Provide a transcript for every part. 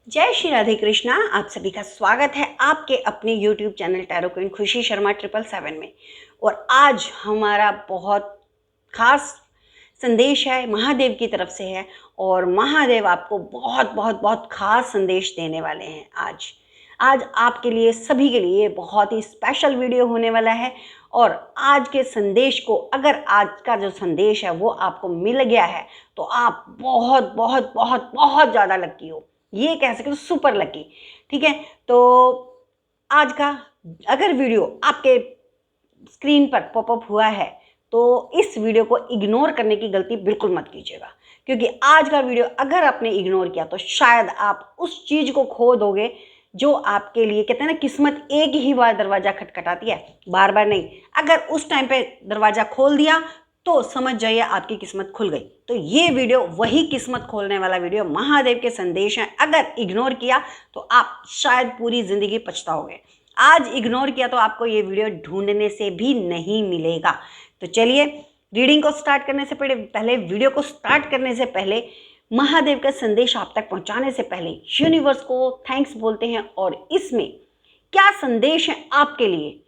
जय श्री राधे कृष्णा। आप सभी का स्वागत है आपके अपने YouTube चैनल टैरो क्वीन खुशी शर्मा 777 में। और आज हमारा बहुत खास संदेश है, महादेव की तरफ से है। और महादेव आपको बहुत बहुत बहुत खास संदेश देने वाले हैं। आज आपके लिए, सभी के लिए बहुत ही स्पेशल वीडियो होने वाला है। और आज के संदेश को, अगर आज का जो संदेश है वो आपको मिल गया है तो आप बहुत बहुत बहुत बहुत ज़्यादा लकी हो, ये कह सकते हो सुपर लकी। ठीक है, तो आज का अगर वीडियो आपके स्क्रीन पर पॉपअप हुआ है तो इस वीडियो को इग्नोर करने की गलती बिल्कुल मत कीजिएगा, क्योंकि आज का वीडियो अगर आपने इग्नोर किया तो शायद आप उस चीज़ को खो दोगे जो आपके लिए, कहते हैं ना, किस्मत एक ही बार दरवाज़ा खटखटाती है, बार बार नहीं। अगर उस टाइम पे दरवाज़ा खोल दिया तो समझ जाइए आपकी किस्मत खुल गई। तो ये वीडियो वही किस्मत खोलने वाला वीडियो, महादेव के संदेश हैं। अगर इग्नोर किया तो आप शायद पूरी ज़िंदगी पछताओगे। आज इग्नोर किया तो आपको ये वीडियो ढूंढने से भी नहीं मिलेगा। तो चलिए, रीडिंग को स्टार्ट करने से पहले वीडियो को स्टार्ट करने से पहले, महादेव का संदेश आप तक पहुंचाने से पहले यूनिवर्स को थैंक्स बोलते हैं। और इसमें क्या संदेश है आपके लिए,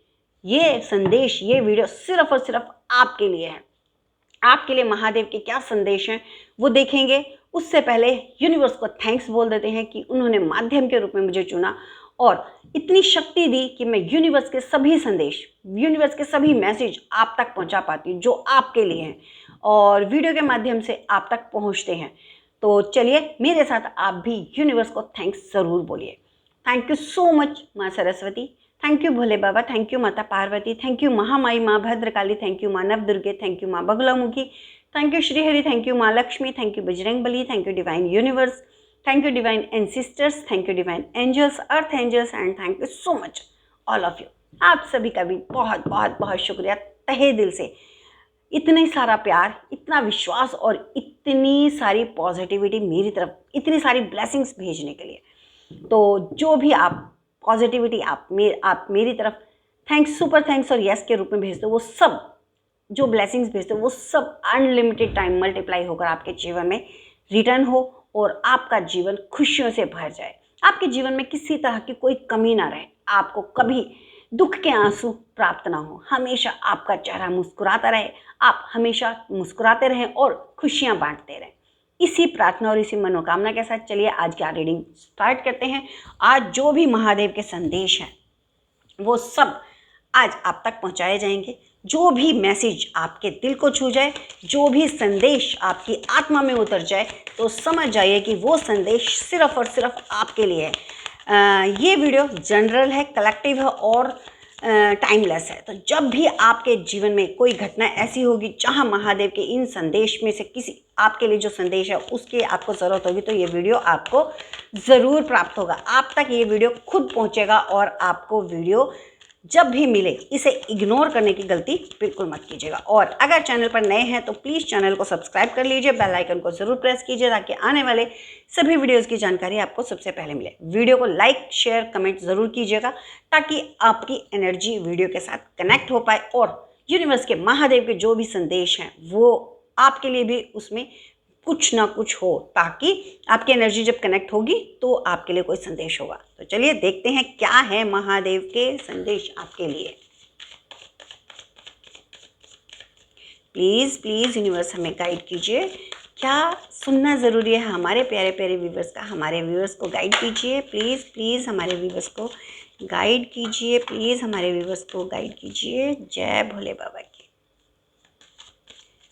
ये संदेश, ये वीडियो सिर्फ और सिर्फ आपके लिए है। आपके लिए महादेव के क्या संदेश हैं वो देखेंगे। उससे पहले यूनिवर्स को थैंक्स बोल देते हैं कि उन्होंने माध्यम के रूप में मुझे चुना और इतनी शक्ति दी कि मैं यूनिवर्स के सभी संदेश, यूनिवर्स के सभी मैसेज आप तक पहुंचा पाती हूँ जो आपके लिए हैं और वीडियो के माध्यम से आप तक पहुंचते हैं। तो चलिए, मेरे साथ आप भी यूनिवर्स को थैंक्स ज़रूर बोलिए। थैंक यू सो मच माँ Saraswati, thank you Bhole Baba, thank you माता पार्वती, थैंक यू महामाई माँ भद्रकाली, थैंक यू माँ नवदुर्गे, थैंक यू माँ Baglamukhi, thank you Shrihari, thank you माँ Lakshmi, thank you Bajrang Bali, thank you divine universe, thank you divine ancestors, thank you divine angels, earth angels, and thank you so much all of you. आप सभी का भी बहुत बहुत बहुत शुक्रिया तहे दिल से, इतनी सारा प्यार, इतना विश्वास और इतनी सारी पॉजिटिविटी मेरी तरफ, इतनी सारी ब्लेसिंग्स भेजने के लिए। तो जो भी आप पॉजिटिविटी आप मेरी तरफ थैंक्स, सुपर थैंक्स और यस के रूप में भेजते हो, वो सब जो ब्लेसिंग्स भेजते हो वो सब अनलिमिटेड टाइम मल्टीप्लाई होकर आपके जीवन में रिटर्न हो और आपका जीवन खुशियों से भर जाए। आपके जीवन में किसी तरह की कोई कमी ना रहे, आपको कभी दुख के आंसू प्राप्त ना हो, हमेशा आपका चेहरा मुस्कुराता रहे, आप हमेशा मुस्कुराते रहें और खुशियां बांटते रहें। इसी प्रार्थना और इसी मनोकामना के साथ चलिए आज की रीडिंग स्टार्ट करते हैं। आज जो भी महादेव के संदेश हैं वो सब आज आप तक पहुंचाए जाएंगे। जो भी मैसेज आपके दिल को छू जाए, जो भी संदेश आपकी आत्मा में उतर जाए, तो समझ जाइए कि वो संदेश सिर्फ और सिर्फ आपके लिए है। ये वीडियो जनरल है, कलेक्टिव है और टाइमलेस है। तो जब भी आपके जीवन में कोई घटना ऐसी होगी जहां महादेव के इन संदेश में से किसी आपके लिए जो संदेश है उसकी आपको ज़रूरत होगी, तो ये वीडियो आपको ज़रूर प्राप्त होगा। आप तक ये वीडियो खुद पहुंचेगा और आपको वीडियो जब भी मिले इसे इग्नोर करने की गलती बिल्कुल मत कीजिएगा। और अगर चैनल पर नए हैं तो प्लीज़ चैनल को सब्सक्राइब कर लीजिए, बेल आइकन को ज़रूर प्रेस कीजिए ताकि आने वाले सभी वीडियोस की जानकारी आपको सबसे पहले मिले। वीडियो को लाइक, शेयर, कमेंट ज़रूर कीजिएगा ताकि आपकी एनर्जी वीडियो के साथ कनेक्ट हो पाए और यूनिवर्स के, महादेव के जो भी संदेश हैं वो आपके लिए भी उसमें कुछ ना कुछ हो, ताकि आपकी एनर्जी जब कनेक्ट होगी तो आपके लिए कोई संदेश होगा। तो चलिए देखते हैं क्या है महादेव के संदेश आपके लिए। प्लीज़ प्लीज़ यूनिवर्स हमें गाइड कीजिए, क्या सुनना ज़रूरी है हमारे प्यारे प्यारे व्यूवर्स का। हमारे व्यूवर्स को गाइड कीजिए, प्लीज़ प्लीज़ हमारे व्यूवर्स को गाइड कीजिए, प्लीज़ हमारे व्यूवर्स को गाइड कीजिए। जय भोले बाबा की,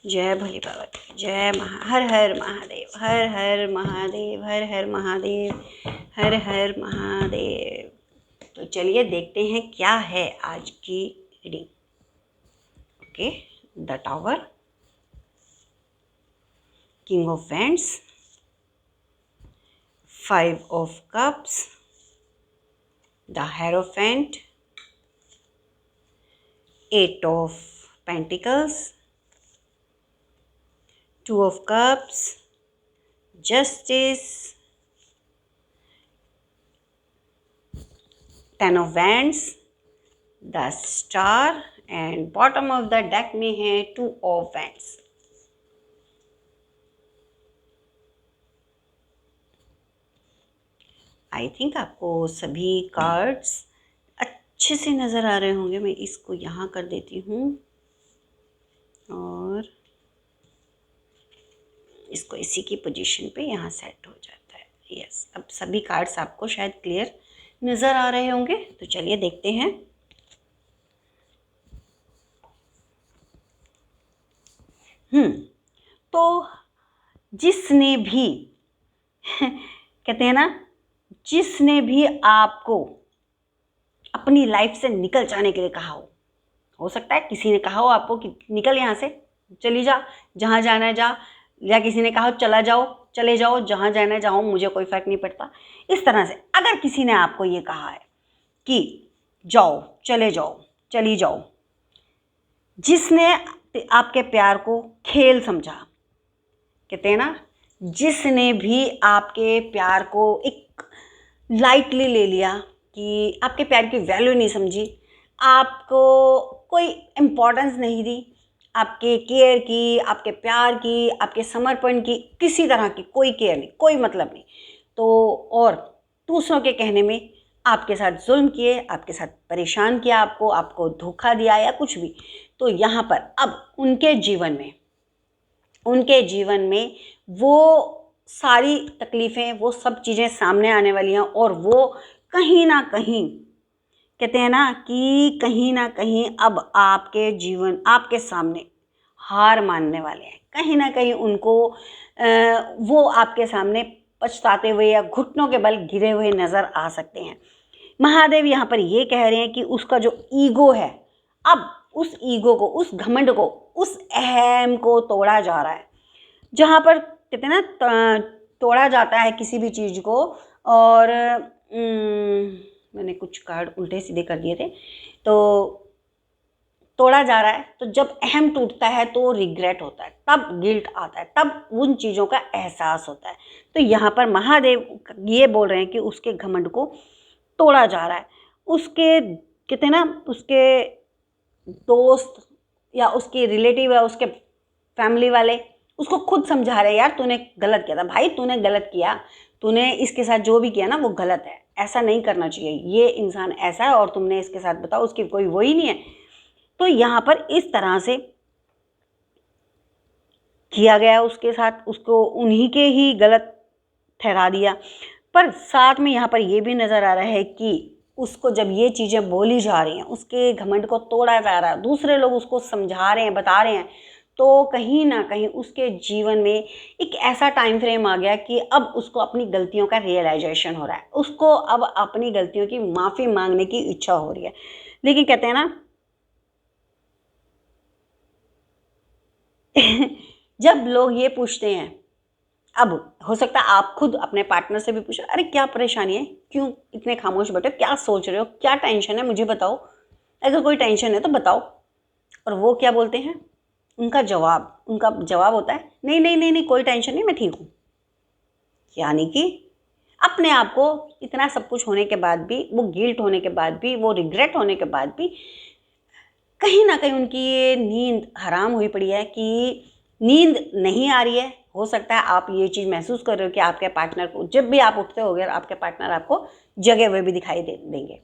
जय भोले बाबा की, जय हर हर महादेव, हर हर महादेव, हर हर महादेव, हर हर महादेव। तो चलिए देखते हैं क्या है आज की reading. Okay, the tower, king of wands, 5 of cups, the hierophant, 8 of pentacles, 2 of cups, justice, 10 of wands, the star, and bottom of the deck में है 2 of wands। आई थिंक आपको सभी कार्ड्स अच्छे से नज़र आ रहे होंगे। मैं इसको यहाँ कर देती हूँ और इसको इसी की पोजीशन पे यहाँ सेट हो जाता है। यस, अब सभी कार्ड्स आपको शायद क्लियर नज़र आ रहे होंगे। तो चलिए देखते हैं। तो जिसने भी कहते हैं ना, जिसने भी आपको अपनी लाइफ से निकल जाने के लिए कहा हो सकता है किसी ने कहा हो आपको कि निकल यहाँ से, चली जा, जहाँ जाना है जा, या किसी ने कहा चला जाओ, चले जाओ, जहाँ जाना है जाओ, मुझे कोई फ़र्क नहीं पड़ता। इस तरह से अगर किसी ने आपको ये कहा है कि जाओ, चले जाओ, चली जाओ, जिसने आपके प्यार को खेल समझा, कहते हैं ना, जिसने भी आपके प्यार को एक लाइटली ले लिया कि आपके प्यार की वैल्यू नहीं समझी, आपको कोई इम्पोर्टेंस नहीं दी, आपके केयर की, आपके प्यार की, आपके समर्पण की, किसी तरह की कोई केयर नहीं, कोई मतलब नहीं, तो और दूसरों के कहने में आपके साथ जुल्म किए, आपके साथ परेशान किया, आपको धोखा दिया या कुछ भी, तो यहाँ पर अब उनके जीवन में वो सारी तकलीफ़ें, वो सब चीज़ें सामने आने वाली हैं और वो कहीं ना कहीं, कहते हैं ना कि कहीं ना कहीं अब आपके सामने हार मानने वाले हैं। कहीं ना कहीं उनको वो आपके सामने पछताते हुए या घुटनों के बल गिरे हुए नज़र आ सकते हैं। महादेव यहाँ पर ये कह रहे हैं कि उसका जो ईगो है, अब उस ईगो को, उस घमंड को, उस अहम को तोड़ा जा रहा है। जहाँ पर कहते हैं ना तोड़ा जाता है किसी भी चीज़ को, और मैंने कुछ कार्ड उल्टे सीधे कर दिए थे, तो तोड़ा जा रहा है, तो जब अहम टूटता है तो रिग्रेट होता है, तब गिल्ट आता है, तब उन चीज़ों का एहसास होता है। तो यहाँ पर महादेव ये बोल रहे हैं कि उसके घमंड को तोड़ा जा रहा है। उसके कहते हैं ना, उसके दोस्त या उसके रिलेटिव या उसके फैमिली वाले उसको खुद समझा रहे हैं, यार तूने गलत किया था भाई, तूने गलत किया, तूने इसके साथ जो भी किया ना वो गलत है, ऐसा नहीं करना चाहिए, ये इंसान ऐसा है और तुमने इसके साथ बताओ उसकी कोई वो ही नहीं है। तो यहाँ पर इस तरह से किया गया उसके साथ, उसको उन्हीं के ही गलत ठहरा दिया। पर साथ में यहाँ पर ये भी नज़र आ रहा है कि उसको जब ये चीज़ें बोली जा रही हैं, उसके घमंड को तोड़ा जा रहा है, दूसरे लोग उसको समझा रहे हैं, बता रहे हैं, तो कहीं ना कहीं उसके जीवन में एक ऐसा टाइम फ्रेम आ गया कि अब उसको अपनी गलतियों का रियलाइजेशन हो रहा है, उसको अब अपनी गलतियों की माफ़ी मांगने की इच्छा हो रही है। लेकिन कहते हैं ना जब लोग ये पूछते हैं, अब हो सकता है आप खुद अपने पार्टनर से भी पूछो, अरे क्या परेशानी है, क्यों इतने खामोश बैठे हो, क्या सोच रहे हो, क्या टेंशन है, मुझे बताओ, अगर कोई टेंशन है तो बताओ। और वो क्या बोलते हैं, उनका जवाब होता है, नहीं नहीं नहीं नहीं, कोई टेंशन नहीं, मैं ठीक हूँ। यानी कि अपने आप को इतना सब कुछ होने के बाद भी, वो गिल्ट होने के बाद भी, वो रिग्रेट होने के बाद भी, कहीं ना कहीं उनकी ये नींद हराम हुई पड़ी है कि नींद नहीं आ रही है। हो सकता है आप ये चीज़ महसूस कर रहे हो कि आपके पार्टनर को जब भी आप उठते होगे आपके पार्टनर आपको जगे हुए भी दिखाई देंगे,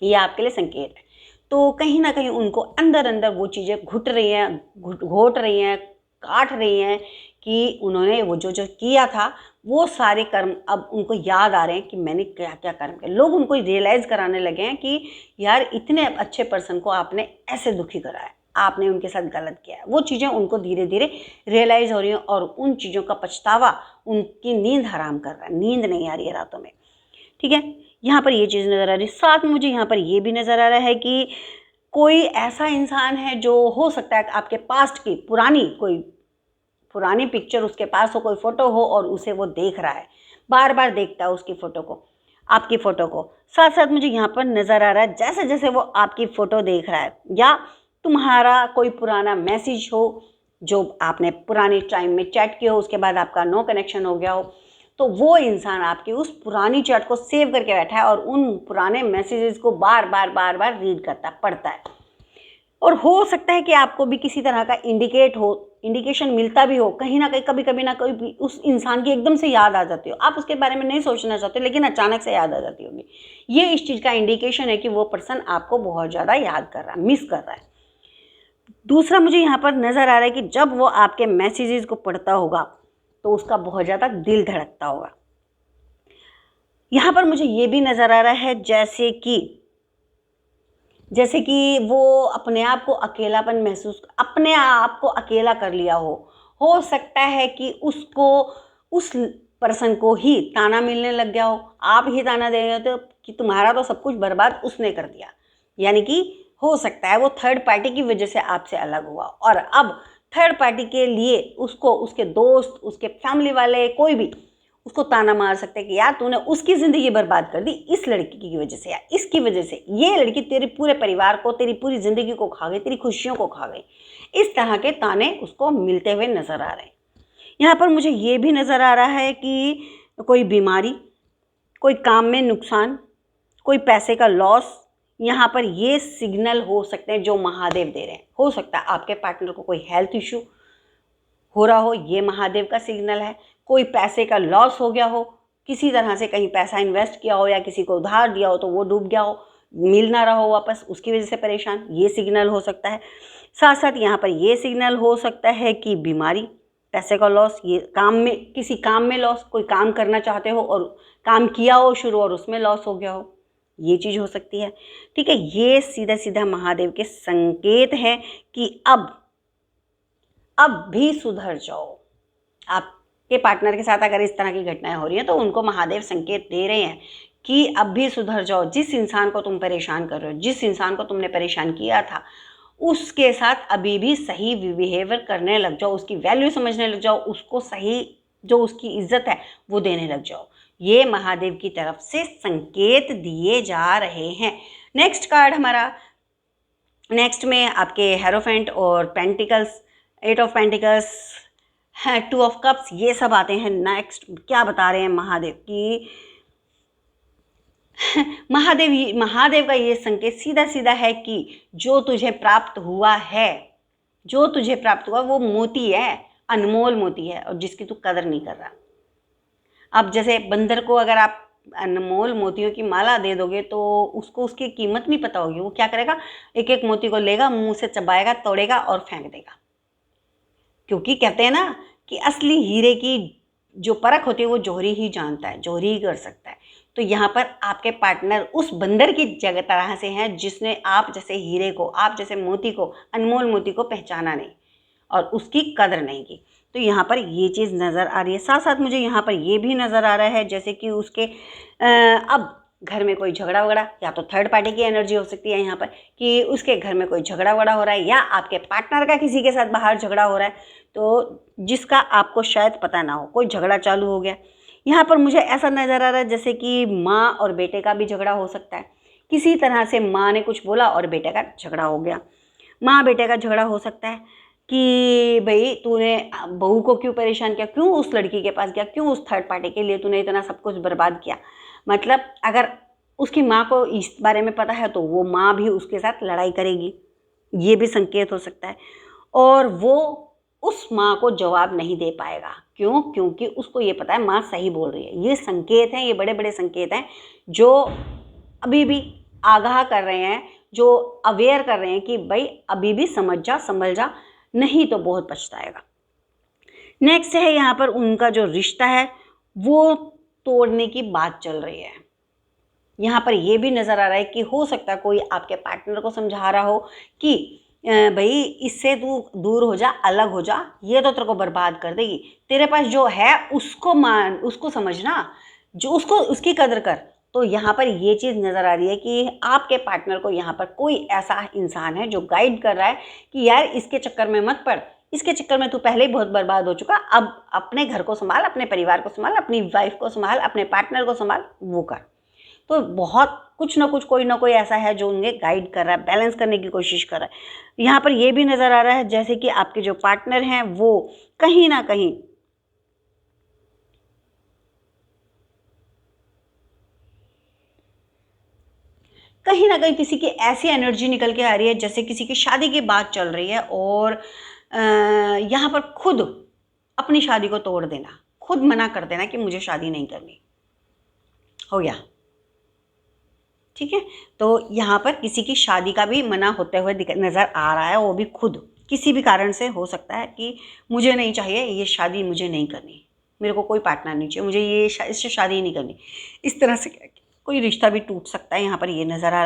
ये आपके लिए संकेत है। तो कहीं ना कहीं उनको अंदर अंदर वो चीज़ें घुट रही हैं, घोट रही हैं, काट रही हैं कि उन्होंने वो जो जो किया था वो सारे कर्म अब उनको याद आ रहे हैं कि मैंने क्या क्या कर्म किए। लोग उनको रियलाइज़ कराने लगे हैं कि यार इतने अच्छे पर्सन को आपने ऐसे दुखी करा है, आपने उनके साथ गलत किया है। वो चीज़ें उनको धीरे धीरे रियलाइज़ हो रही हैं और उन चीज़ों का पछतावा उनकी नींद हराम कर रहा है, नींद नहीं आ रही है रातों में। ठीक है, यहाँ पर ये चीज़ नज़र आ रही है। साथ में मुझे यहाँ पर ये भी नज़र आ रहा है कि कोई ऐसा इंसान है जो हो सकता है आपके पास्ट की पुरानी पिक्चर उसके पास हो, कोई फ़ोटो हो और उसे वो देख रहा है, बार बार देखता है उसकी फ़ोटो को, आपकी फ़ोटो को। साथ साथ मुझे यहाँ पर नज़र आ रहा है जैसे जैसे वो आपकी फ़ोटो देख रहा है या तुम्हारा कोई पुराना मैसेज हो जो आपने पुरानी टाइम में चैट किया हो, उसके बाद आपका नो कनेक्शन हो गया हो, तो वो इंसान आपकी उस पुरानी चैट को सेव करके बैठा है और उन पुराने मैसेजेस को बार बार रीड करता है, पढ़ता है। और हो सकता है कि आपको भी किसी तरह का इंडिकेशन मिलता भी हो, कहीं ना कहीं कभी कभी ना कभी उस इंसान की एकदम से याद आ जाती हो, आप उसके बारे में नहीं सोचना चाहते लेकिन अचानक से याद आ जाती होगी। ये इस चीज़ का इंडिकेशन है कि वो पर्सन आपको बहुत ज़्यादा याद कर रहा है, मिस कर रहा है। दूसरा मुझे यहाँ पर नज़र आ रहा है कि जब वो आपके मैसेजेस को पढ़ता होगा तो उसका बहुत ज़्यादा दिल धड़कता होगा। यहाँ पर मुझे ये भी नज़र आ रहा है जैसे कि वो अपने आप को अकेलापन महसूस, अपने आप को अकेला कर लिया हो सकता है कि उसको, उस पर्सन को ही ताना मिलने लग गया हो, आप ही ताना दे रहे हो कि तुम्हारा तो सब कुछ बर्बाद उसने कर दिया। यानी कि हो सकता है वो थर्ड पार्टी की वजह से आपसे अलग हुआ और अब थर्ड पार्टी के लिए उसको, उसके दोस्त, उसके फैमिली वाले, कोई भी उसको ताना मार सकते हैं कि यार तूने उसकी ज़िंदगी बर्बाद कर दी इस लड़की की वजह से, या इसकी वजह से ये लड़की तेरे पूरे परिवार को, तेरी पूरी ज़िंदगी को खा गई, तेरी खुशियों को खा गई। इस तरह के ताने उसको मिलते हुए नज़र आ रहे हैं। यहाँ पर मुझे ये भी नज़र आ रहा है कि कोई बीमारी, कोई काम में नुकसान, कोई पैसे का लॉस, यहाँ पर ये सिग्नल हो सकते हैं जो महादेव दे रहे हैं। हो सकता है आपके पार्टनर को कोई हेल्थ इशू हो रहा हो, ये महादेव का सिग्नल है। कोई पैसे का लॉस हो गया हो, किसी तरह से कहीं पैसा इन्वेस्ट किया हो या किसी को उधार दिया हो तो वो डूब गया हो, मिल ना रहा हो वापस, उसकी वजह से परेशान, ये सिग्नल हो सकता है। साथ साथ यहाँ पर ये सिग्नल हो सकता है कि बीमारी, पैसे का लॉस, ये काम में, किसी काम में लॉस, कोई काम करना चाहते हो और काम किया हो शुरू और उसमें लॉस हो गया हो, ये चीज़ हो सकती है। ठीक है, ये सीधा सीधा महादेव के संकेत हैं कि अब भी सुधर जाओ। आपके पार्टनर के साथ अगर इस तरह की घटनाएं हो रही हैं तो उनको महादेव संकेत दे रहे हैं कि अब भी सुधर जाओ। जिस इंसान को तुम परेशान कर रहे हो, जिस इंसान को तुमने परेशान किया था, उसके साथ अभी भी सही बिहेवियर करने लग जाओ, उसकी वैल्यू समझने लग जाओ, उसको सही जो उसकी इज्जत है वो देने लग जाओ। ये महादेव की तरफ से संकेत दिए जा रहे हैं। नेक्स्ट कार्ड हमारा, नेक्स्ट में आपके हेरोफेंट और पेंटिकल्स, 8 ऑफ पेंटिकल्स है, 2 ऑफ कप्स, ये सब आते हैं। नेक्स्ट क्या बता रहे हैं महादेव की महादेव का ये संकेत सीधा सीधा है कि जो तुझे प्राप्त हुआ है, जो तुझे प्राप्त हुआ वो मोती है, अनमोल मोती है, और जिसकी तू कदर नहीं कर रहा। अब जैसे बंदर को अगर आप अनमोल मोतियों की माला दे दोगे तो उसको उसकी कीमत नहीं पता होगी, वो क्या करेगा, एक एक मोती को लेगा, मुंह से चबाएगा, तोड़ेगा और फेंक देगा। क्योंकि कहते हैं ना कि असली हीरे की जो परख होती है वो जौहरी ही जानता है, जौहरी ही कर सकता है। तो यहाँ पर आपके पार्टनर उस बंदर की जगह तरह से हैं जिसने आप जैसे हीरे को, आप जैसे मोती को, अनमोल मोती को पहचाना नहीं और उसकी कदर नहीं की। तो यहाँ पर ये चीज़ नज़र आ रही है। साथ साथ मुझे यहाँ पर ये भी नज़र आ रहा है जैसे कि उसके अब घर में कोई झगड़ा वगड़ा, या तो थर्ड पार्टी की एनर्जी हो सकती है यहाँ पर कि उसके घर में कोई झगड़ा वगड़ा हो रहा है, या आपके पार्टनर का किसी के साथ बाहर झगड़ा हो रहा है, तो जिसका आपको शायद पता ना हो, कोई झगड़ा चालू हो गया। यहाँ पर मुझे ऐसा नज़र आ रहा है जैसे कि माँ और बेटे का भी झगड़ा हो सकता है। किसी तरह से माँ ने कुछ बोला और बेटे का झगड़ा हो गया। माँ बेटे का झगड़ा हो सकता है कि भाई तूने बहू को क्यों परेशान किया, क्यों उस लड़की के पास गया, क्यों उस थर्ड पार्टी के लिए तूने इतना सब कुछ बर्बाद किया। मतलब अगर उसकी माँ को इस बारे में पता है तो वो माँ भी उसके साथ लड़ाई करेगी, ये भी संकेत हो सकता है। और वो उस माँ को जवाब नहीं दे पाएगा, क्यों, क्योंकि उसको ये पता है माँ सही बोल रही है। ये संकेत हैं, ये बड़े बड़े संकेत हैं जो अभी भी आगाह कर रहे हैं, जो अवेयर कर रहे हैं कि भाई अभी भी समझ जा, संभल जा, नहीं तो बहुत पछताएगा। नेक्स्ट है यहाँ पर उनका जो रिश्ता है वो तोड़ने की बात चल रही है। यहाँ पर ये भी नज़र आ रहा है कि हो सकता है कोई आपके पार्टनर को समझा रहा हो कि भाई इससे तू दूर हो जा, अलग हो जा, ये तो तेरे को बर्बाद कर देगी, तेरे पास जो है उसको मान, उसको समझना, जो उसको, उसकी कदर कर। तो यहाँ पर ये चीज़ नज़र आ रही है कि आपके पार्टनर को यहाँ पर कोई ऐसा इंसान है जो गाइड कर रहा है कि यार इसके चक्कर में मत पड़, इसके चक्कर में तू पहले ही बहुत बर्बाद हो चुका, अब अपने घर को संभाल, अपने परिवार को संभाल, अपनी वाइफ को संभाल, अपने पार्टनर को संभाल, वो कर। तो बहुत कुछ ना कुछ, कोई ना कोई ऐसा है जो उन्हें गाइड कर रहा है, बैलेंस करने की कोशिश कर रहा है। यहाँ पर ये भी नज़र आ रहा है जैसे कि आपके जो पार्टनर हैं वो कहीं ना कहीं कहीं ना कहीं किसी की ऐसी एनर्जी निकल के आ रही है जैसे किसी की शादी की बात चल रही है, और यहाँ पर खुद अपनी शादी को तोड़ देना, खुद मना कर देना कि मुझे शादी नहीं करनी, हो गया। ठीक है, तो यहाँ पर किसी की शादी का भी मना होते हुए नज़र आ रहा है, वो भी खुद किसी भी कारण से। हो सकता है कि मुझे नहीं चाहिए ये शादी, मुझे नहीं करनी, मेरे को कोई पार्टनर नहीं चाहिए, मुझे ये इससे शादी नहीं करनी, इस तरह से कोई रिश्ता भी टूट सकता है। यहाँ पर ये नज़र आ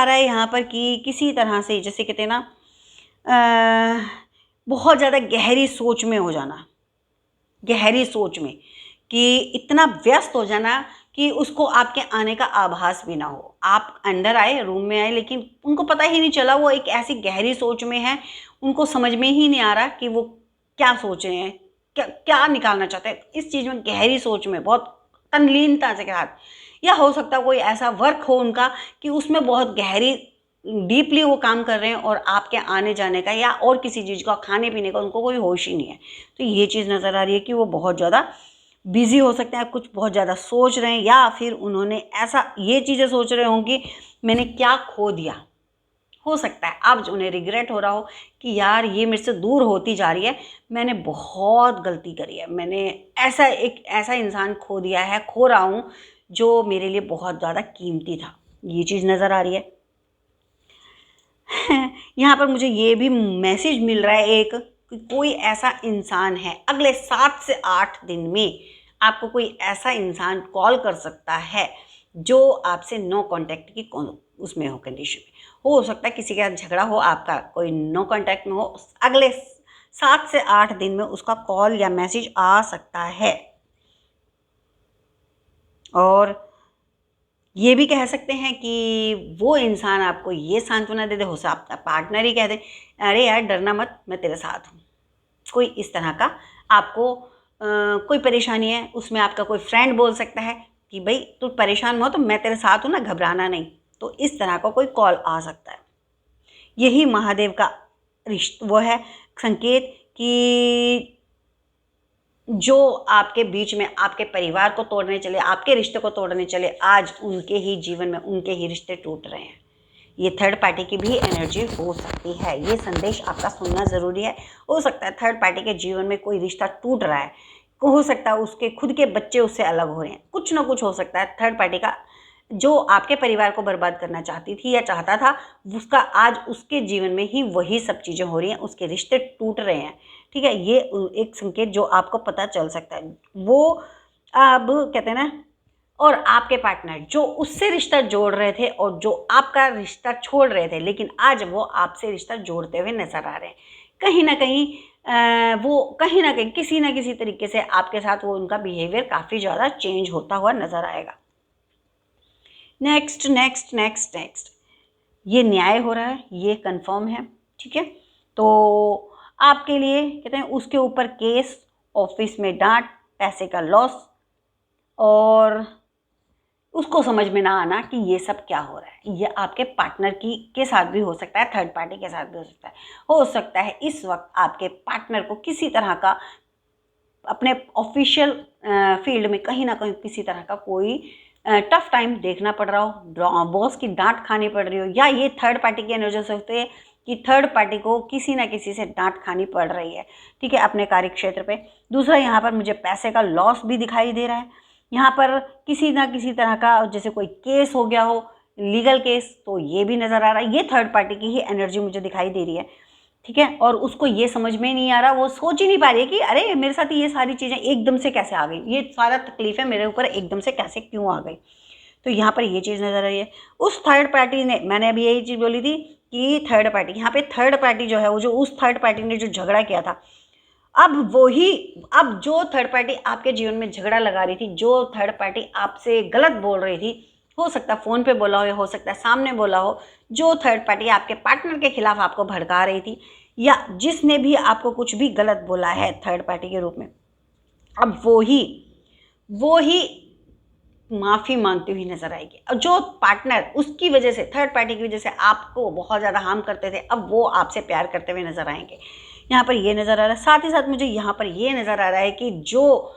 रहा है, यहाँ पर कि किसी तरह से, जैसे कहते हैं ना, बहुत ज़्यादा गहरी सोच में हो जाना, गहरी सोच में, कि इतना व्यस्त हो जाना कि उसको आपके आने का आभास भी ना हो। आप अंदर आए, रूम में आए, लेकिन उनको पता ही नहीं चला, वो एक ऐसी गहरी सोच में है, उनको समझ में ही नहीं आ रहा कि वो क्या सोच रहे हैं, क्या क्या निकालना चाहते हैं इस चीज़ में, गहरी सोच में, बहुत तल्लीनता से साथ। या हो सकता है कोई ऐसा वर्क हो उनका कि उसमें बहुत गहरी डीपली वो काम कर रहे हैं, और आपके आने जाने का या और किसी चीज़ का, खाने पीने का उनको कोई होश ही नहीं है। तो ये चीज़ नज़र आ रही है कि वो बहुत ज़्यादा बिजी हो सकते हैं, कुछ बहुत ज़्यादा सोच रहे हैं, या फिर उन्होंने ऐसा ये चीज़ें सोच रहे होंगे मैंने क्या खो दिया। हो सकता है अब उन्हें रिग्रेट हो रहा हो कि यार ये मेरे से दूर होती जा रही है, मैंने बहुत गलती करी है, मैंने ऐसा इंसान खो दिया है, खो रहा हूँ जो मेरे लिए बहुत ज़्यादा कीमती था। ये चीज़ नज़र आ रही है। यहाँ पर मुझे ये भी मैसेज मिल रहा है एक, कि कोई ऐसा इंसान है अगले 7 से 8 दिन में, आपको कोई ऐसा इंसान कॉल कर सकता है जो आपसे नो कांटेक्ट की उसमें हो, कंडीशन में हो सकता है किसी के साथ झगड़ा हो, आपका कोई नो कांटेक्ट में हो, अगले 7 से 8 दिन में उसका कॉल या मैसेज आ सकता है। और ये भी कह सकते हैं कि वो इंसान आपको ये सांत्वना दे दे, हो सकता है पार्टनर ही कह दे, अरे यार डरना मत, मैं तेरे साथ हूँ। कोई इस तरह का आपको कोई परेशानी है, उसमें आपका कोई फ्रेंड बोल सकता है कि भाई तू परेशान हो, तो मैं तेरे साथ हूँ ना, घबराना नहीं। तो इस तरह का कोई कॉल आ सकता है। यही महादेव का वो है संकेत कि जो आपके बीच में आपके परिवार को तोड़ने चले, आपके रिश्ते को तोड़ने चले, आज उनके ही जीवन में उनके ही रिश्ते टूट रहे हैं। ये थर्ड पार्टी की भी एनर्जी हो सकती है। ये संदेश आपका सुनना ज़रूरी है। हो सकता है थर्ड पार्टी के जीवन में कोई रिश्ता टूट रहा है, हो सकता है उसके खुद के बच्चे उससे अलग हो रहे हैं, कुछ ना कुछ हो सकता है। थर्ड पार्टी का जो आपके परिवार को बर्बाद करना चाहती थी या चाहता था, उसका आज उसके जीवन में ही वही सब चीज़ें हो रही हैं, उसके रिश्ते टूट रहे हैं। ठीक है, ये एक संकेत जो आपको पता चल सकता है। वो अब कहते हैं ना, और आपके पार्टनर जो उससे रिश्ता जोड़ रहे थे और जो आपका रिश्ता छोड़ रहे थे, लेकिन आज वो आपसे रिश्ता जोड़ते हुए नजर आ रहे हैं। कहीं ना कहीं वो कहीं ना कहीं किसी ना किसी तरीके से आपके साथ वो उनका बिहेवियर काफ़ी ज़्यादा चेंज होता हुआ नजर आएगा। नेक्स्ट नेक्स्ट नेक्स्ट नेक्स्ट, ये न्याय हो रहा है, ये कंफर्म है। ठीक है, तो आपके लिए कहते हैं उसके ऊपर केस, ऑफिस में डांट, पैसे का लॉस, और उसको समझ में ना आना कि ये सब क्या हो रहा है। ये आपके पार्टनर के साथ भी हो सकता है, थर्ड पार्टी के साथ भी हो सकता है। हो सकता है इस वक्त आपके पार्टनर को किसी तरह का अपने ऑफिशियल फील्ड में कहीं ना कहीं किसी तरह का कोई टफ टाइम देखना पड़ रहा हो, बॉस की डांट खानी पड़ रही हो, या ये थर्ड पार्टी की एनर्जी से होती है कि थर्ड पार्टी को किसी ना किसी से डांट खानी पड़ रही है। ठीक है, अपने कार्य क्षेत्र पे। दूसरा, यहाँ पर मुझे पैसे का लॉस भी दिखाई दे रहा है। यहाँ पर किसी ना किसी तरह का जैसे कोई केस हो गया हो, लीगल केस, तो ये भी नज़र आ रहा है। ये थर्ड पार्टी की ही एनर्जी मुझे दिखाई दे रही है। ठीक है, और उसको ये समझ में नहीं आ रहा, वो सोच ही नहीं पा रही है कि अरे मेरे साथ ये सारी चीज़ें एकदम से कैसे आ गई, ये सारा तकलीफ है मेरे ऊपर एकदम से कैसे क्यों आ गई। तो यहाँ पर ये चीज़ नज़र आ रही है। उस थर्ड पार्टी ने, मैंने अभी यही चीज़ बोली थी कि थर्ड पार्टी, यहाँ पे थर्ड पार्टी जो है वो, जो उस थर्ड पार्टी ने जो झगड़ा किया था, अब जो थर्ड पार्टी आपके जीवन में झगड़ा लगा रही थी, जो थर्ड पार्टी आपसे गलत बोल रही थी, हो सकता है फ़ोन पे बोला हो या हो सकता है सामने बोला हो, जो थर्ड पार्टी आपके पार्टनर के खिलाफ आपको भड़का रही थी, या जिसने भी आपको कुछ भी गलत बोला है थर्ड पार्टी के रूप में, अब वो ही माफ़ी मांगती हुई नजर आएगी। और जो पार्टनर उसकी वजह से, थर्ड पार्टी की वजह से आपको बहुत ज़्यादा हार्म करते थे, अब वो आपसे प्यार करते हुए नजर आएंगे। यहाँ पर ये नज़र आ रहा है। साथ ही साथ मुझे यहाँ पर ये नज़र आ रहा है कि जो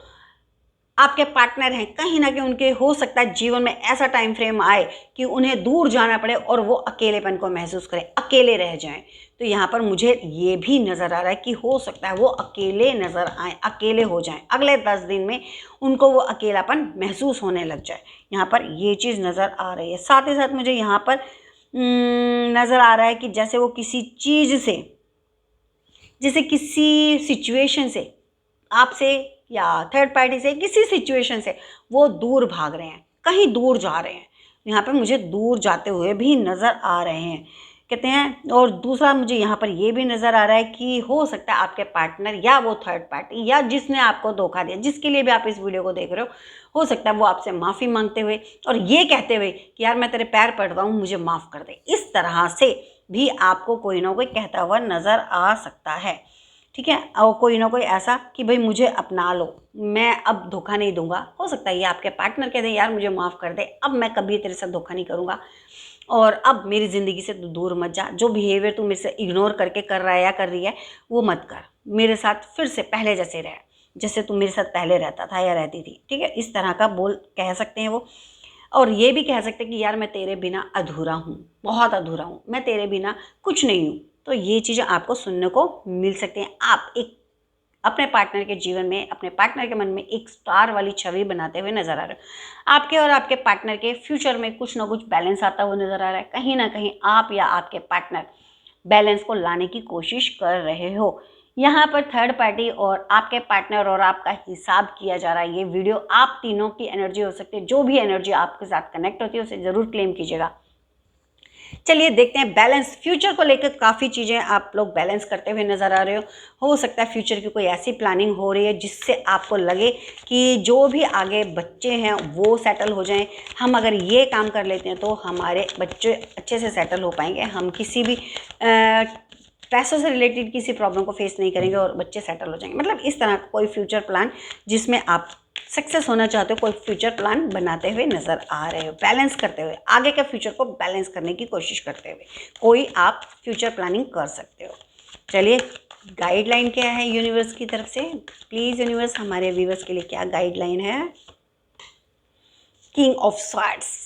आपके पार्टनर हैं, कहीं ना कहीं उनके हो सकता है जीवन में ऐसा टाइम फ्रेम आए कि उन्हें दूर जाना पड़े और वो अकेलेपन को महसूस करें, अकेले रह जाएं। तो यहाँ पर मुझे ये भी नज़र आ रहा है कि हो सकता है वो अकेले नज़र आए, अकेले हो जाएं, अगले 10 दिन में उनको वो अकेलापन महसूस होने लग जाए। यहाँ पर ये चीज़ नज़र आ रही है। साथ ही साथ मुझे यहाँ पर नज़र आ रहा है कि जैसे वो किसी चीज़ से, जैसे किसी सिचुएशन से, आपसे या थर्ड पार्टी से, किसी सिचुएशन से वो दूर भाग रहे हैं, कहीं दूर जा रहे हैं। यहाँ पर मुझे दूर जाते हुए भी नज़र आ रहे हैं, कहते हैं। और दूसरा मुझे यहाँ पर ये भी नज़र आ रहा है कि हो सकता है आपके पार्टनर या वो थर्ड पार्टी या जिसने आपको धोखा दिया, जिसके लिए भी आप इस वीडियो को देख रहे हो सकता है वो आपसे माफ़ी मांगते हुए और ये कहते हुए कि यार मैं तेरे पैर पड़ रहा हूँ, मुझे माफ़ कर दे, इस तरह से भी आपको कोई ना कोई कहता हुआ नज़र आ सकता है। ठीक है, और कोई ना कोई ऐसा कि भाई मुझे अपना लो, मैं अब धोखा नहीं दूंगा। हो सकता है ये आपके पार्टनर कह दे यार मुझे माफ़ कर दे, अब मैं कभी तेरे साथ धोखा नहीं करूंगा और अब मेरी ज़िंदगी से तू दूर मत जा, जो बिहेवियर तू मेरे से इग्नोर करके कर रहा है या कर रही है वो मत कर, मेरे साथ फिर से पहले जैसे रह, जैसे तू मेरे साथ पहले रहता था या रहती थी। ठीक है, इस तरह का बोल कह सकते हैं वो। और ये भी कह सकते हैं कि यार मैं तेरे बिना अधूरा हूँ, बहुत अधूरा हूँ, मैं तेरे बिना कुछ नहीं हूँ। तो ये चीज़ें आपको सुनने को मिल सकती हैं। आप एक अपने पार्टनर के जीवन में, अपने पार्टनर के मन में एक स्टार वाली छवि बनाते हुए नजर आ रहे हो। आपके और आपके पार्टनर के फ्यूचर में कुछ ना कुछ बैलेंस आता हुआ नजर आ रहा है। कहीं ना कहीं आप या आपके पार्टनर बैलेंस को लाने की कोशिश कर रहे हो। यहाँ पर थर्ड पार्टी और आपके पार्टनर और आपका हिसाब किया जा रहा है। ये वीडियो आप तीनों की एनर्जी हो सकती है, जो भी एनर्जी आपके साथ कनेक्ट होती है उसे ज़रूर क्लेम कीजिएगा। चलिए देखते हैं बैलेंस, फ्यूचर को लेकर काफ़ी चीज़ें आप लोग बैलेंस करते हुए नज़र आ रहे हो सकता है फ्यूचर की कोई ऐसी प्लानिंग हो रही है जिससे आपको लगे कि जो भी आगे बच्चे हैं वो सेटल हो जाएं। हम अगर ये काम कर लेते हैं तो हमारे बच्चे अच्छे से सेटल हो पाएंगे, हम किसी भी पैसों से रिलेटेड किसी प्रॉब्लम को फेस नहीं करेंगे और बच्चे सेटल हो जाएंगे। मतलब इस तरह का कोई फ्यूचर प्लान जिसमें आप सक्सेस होना चाहते हो, कोई फ्यूचर प्लान बनाते हुए नज़र आ रहे हो, बैलेंस करते हुए, आगे के फ्यूचर को बैलेंस करने की कोशिश करते हुए कोई आप फ्यूचर प्लानिंग कर सकते हो। चलिए गाइडलाइन क्या है यूनिवर्स की तरफ से, प्लीज़ यूनिवर्स हमारे व्यूवर्स के लिए क्या गाइडलाइन है। किंग ऑफ स्वॉर्ड्स,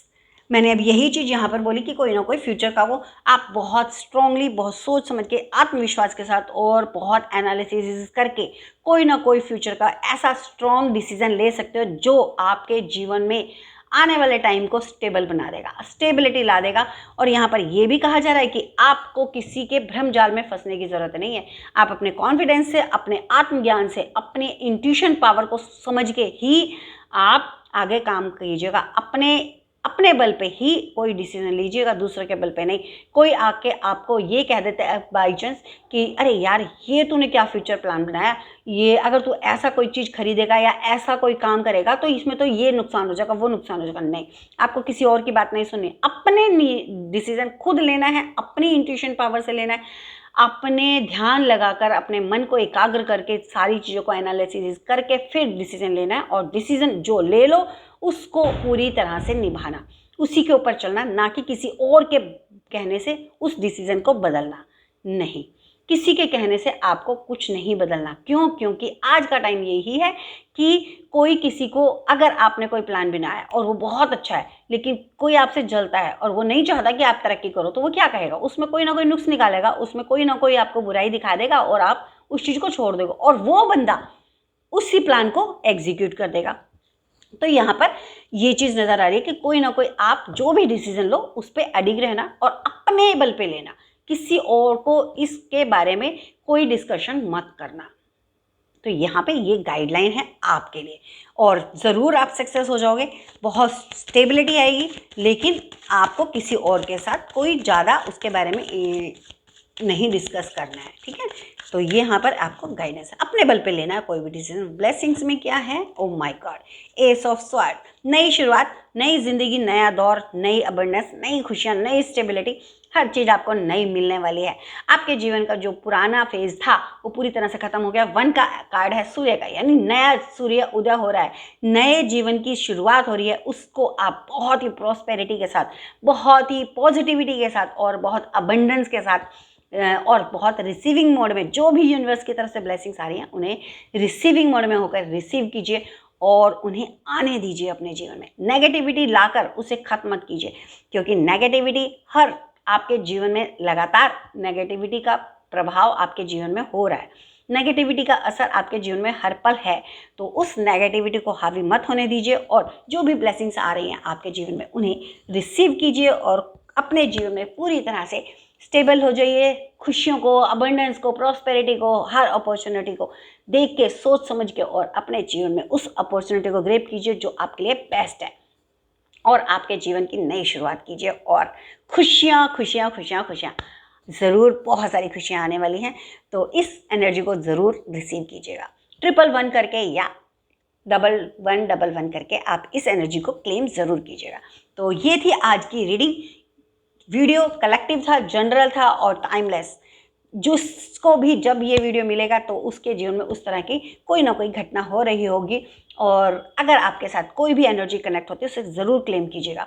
मैंने अब यही चीज़ यहाँ पर बोली कि कोई ना कोई फ्यूचर का वो आप बहुत स्ट्रांगली, बहुत सोच समझ के, आत्मविश्वास के साथ और बहुत एनालिसिस करके कोई ना कोई फ्यूचर का ऐसा स्ट्रांग डिसीजन ले सकते हो जो आपके जीवन में आने वाले टाइम को स्टेबल बना देगा, स्टेबिलिटी ला देगा। और यहाँ पर यह भी कहा जा रहा है कि आपको किसी के भ्रम जाल में फंसने की ज़रूरत नहीं है। आप अपने कॉन्फिडेंस से, अपने आत्मज्ञान से, अपने इंट्यूशन पावर को समझ के ही आप आगे काम कीजिएगा। अपने बल पे ही कोई डिसीजन लीजिएगा, दूसरे के बल पे नहीं। कोई आके आपको ये कह देता है बाई चांस कि अरे यार ये तूने क्या फ्यूचर प्लान बनाया, ये अगर तू ऐसा कोई चीज़ खरीदेगा या ऐसा कोई काम करेगा तो इसमें तो ये नुकसान हो जाएगा, वो नुकसान हो जाएगा। नहीं, आपको किसी और की बात नहीं सुननी, अपने डिसीजन खुद लेना है, अपनी इंट्यूशन पावर से लेना है, अपने ध्यान लगाकर, अपने मन को एकाग्र करके, सारी चीज़ों को एनालिसिस करके फिर डिसीजन लेना है। और डिसीजन जो ले लो उसको पूरी तरह से निभाना, उसी के ऊपर चलना, ना कि किसी और के कहने से उस डिसीजन को बदलना। नहीं, किसी के कहने से आपको कुछ नहीं बदलना। क्यों? क्योंकि आज का टाइम यही है कि कोई किसी को, अगर आपने कोई प्लान बनाया और वो बहुत अच्छा है लेकिन कोई आपसे जलता है और वो नहीं चाहता कि आप तरक्की करो, तो वो क्या कहेगा? उसमें कोई ना कोई नुक्स निकालेगा, उसमें कोई ना कोई आपको बुराई दिखा देगा और आप उस चीज़ को छोड़ दोगे और वो बंदा उसी प्लान को एग्जीक्यूट कर देगा। तो यहाँ पर ये चीज़ नज़र आ रही है कि कोई ना कोई आप जो भी डिसीजन लो उस पर अडिग रहना और अपने बल पे लेना, किसी और को इसके बारे में कोई डिस्कशन मत करना। तो यहाँ पे ये गाइडलाइन है आपके लिए और ज़रूर आप सक्सेस हो जाओगे, बहुत स्टेबिलिटी आएगी, लेकिन आपको किसी और के साथ कोई ज़्यादा उसके बारे में नहीं डिस्कस करना है। ठीक है, तो ये यहाँ पर आपको गाइडेंस है, अपने बल पे लेना है कोई भी डिसीजन। ब्लेसिंग्स में क्या है? Oh my God, S of sword, नई शुरुआत, नई जिंदगी, नया दौर, नई अबंडेंस, नई खुशियाँ, नई स्टेबिलिटी, हर चीज़ आपको नई मिलने वाली है। आपके जीवन का जो पुराना फेज था वो पूरी तरह से खत्म हो गया। 1 का कार्ड है सूर्य का, यानी नया सूर्य उदय हो रहा है, नए जीवन की शुरुआत हो रही है। उसको आप बहुत ही प्रॉस्पेरिटी के साथ, बहुत ही पॉजिटिविटी के साथ और बहुत अबंडेंस के साथ और बहुत रिसीविंग मोड में, जो भी यूनिवर्स की तरफ से ब्लेसिंग्स आ रही हैं उन्हें रिसीविंग मोड में होकर रिसीव कीजिए और उन्हें आने दीजिए अपने जीवन में। नेगेटिविटी लाकर उसे खत्म मत कीजिए, क्योंकि नेगेटिविटी हर आपके जीवन में लगातार नेगेटिविटी का प्रभाव आपके जीवन में हो रहा है, नेगेटिविटी का असर आपके जीवन में हर पल है। तो उस नेगेटिविटी को हावी मत होने दीजिए और जो भी ब्लेसिंग्स आ रही हैं आपके जीवन में उन्हें रिसीव कीजिए और अपने जीवन में पूरी तरह से स्टेबल हो जाइए। खुशियों को, अबंडेंस को, प्रॉस्पेरिटी को, हर अपॉर्चुनिटी को देख के, सोच समझ के और अपने जीवन में उस अपॉर्चुनिटी को ग्रैब कीजिए जो आपके लिए बेस्ट है और आपके जीवन की नई शुरुआत कीजिए। और खुशियाँ खुशियाँ खुशियाँ खुशियाँ ज़रूर, बहुत सारी खुशियाँ आने वाली हैं, तो इस एनर्जी को ज़रूर रिसीव कीजिएगा। 111 करके या 1111 करके आप इस एनर्जी को क्लेम ज़रूर कीजिएगा। तो ये थी आज की रीडिंग। वीडियो कलेक्टिव था, जनरल था और टाइमलेस। जिसको भी जब ये वीडियो मिलेगा तो उसके जीवन में उस तरह की कोई ना कोई घटना हो रही होगी, और अगर आपके साथ कोई भी एनर्जी कनेक्ट होती है उसे ज़रूर क्लेम कीजिएगा।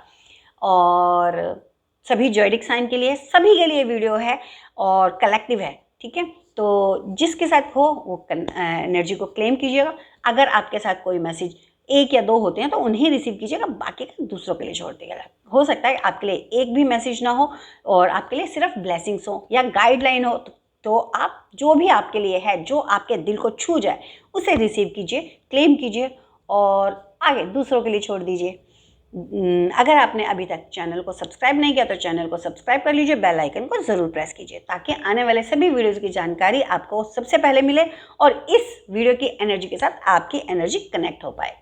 और सभी जॉयडिक साइन के लिए, सभी के लिए वीडियो है और कलेक्टिव है, ठीक है। तो जिसके साथ हो वो एनर्जी को क्लेम कीजिएगा। अगर आपके साथ कोई मैसेज 1 या 2 होते हैं तो उन्हें रिसीव कीजिएगा, बाकी का दूसरों के लिए छोड़ दीजिएगा। हो सकता है आपके लिए एक भी मैसेज ना हो और आपके लिए सिर्फ ब्लेसिंग्स हो या गाइडलाइन हो, तो आप जो भी आपके लिए है, जो आपके दिल को छू जाए उसे रिसीव कीजिए, क्लेम कीजिए और आगे दूसरों के लिए छोड़ दीजिए। अगर आपने अभी तक चैनल को सब्सक्राइब नहीं किया तो चैनल को सब्सक्राइब कर लीजिए, बेल आइकन को ज़रूर प्रेस कीजिए ताकि आने वाले सभी वीडियोज़ की जानकारी आपको सबसे पहले मिले और इस वीडियो की एनर्जी के साथ आपकी एनर्जी कनेक्ट हो पाए।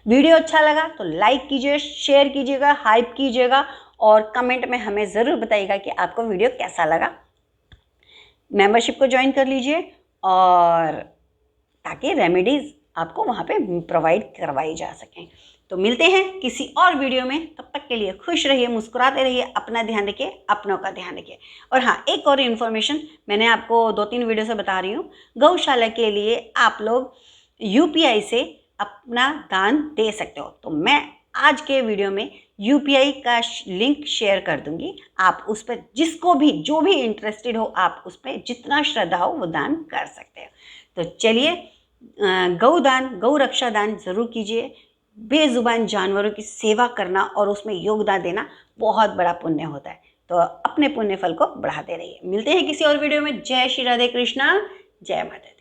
वीडियो अच्छा लगा तो लाइक कीजिए, शेयर कीजिएगा, हाइप कीजिएगा और कमेंट में हमें ज़रूर बताइएगा कि आपको वीडियो कैसा लगा। मेंबरशिप को ज्वाइन कर लीजिए और ताकि रेमेडीज़ आपको वहाँ पे प्रोवाइड करवाई जा सकें। तो मिलते हैं किसी और वीडियो में, तब तक के लिए खुश रहिए, मुस्कुराते रहिए, अपना ध्यान रखिए, अपनों का ध्यान रखिए। और हाँ, एक और इन्फॉर्मेशन मैंने आपको 2-3 वीडियो से बता रही हूँ। गौशाला के लिए आप लोग UPI से अपना दान दे सकते हो, तो मैं आज के वीडियो में UPI का लिंक शेयर कर दूंगी। आप उस पर जिसको भी, जो भी इंटरेस्टेड हो, आप उस पर जितना श्रद्धा हो वो दान कर सकते हो। तो चलिए, गौदान, गौ रक्षा दान ज़रूर कीजिए। बेजुबान जानवरों की सेवा करना और उसमें योगदान देना बहुत बड़ा पुण्य होता है, तो अपने पुण्य फल को बढ़ाते रहिए। मिलते हैं किसी और वीडियो में। जय श्री राधे कृष्णा, जय माता दी।